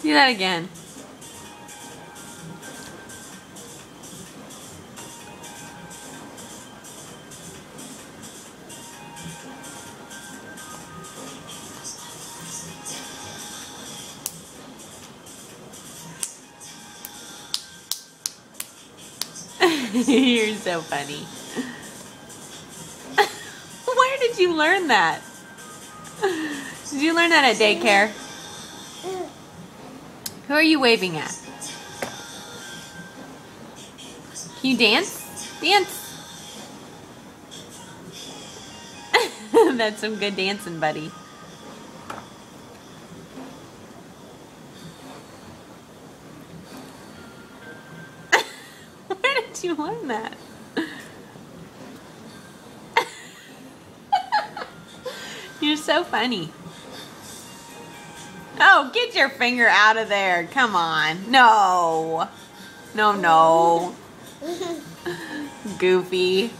Do that again. You're so funny. Where did you learn that? Did you learn that at daycare? Who are you waving at? Can you dance? Dance! That's some good dancing, buddy. Where did you learn that? You're so funny. Oh, get your finger out of there. Come on. No. No, no. Goofy.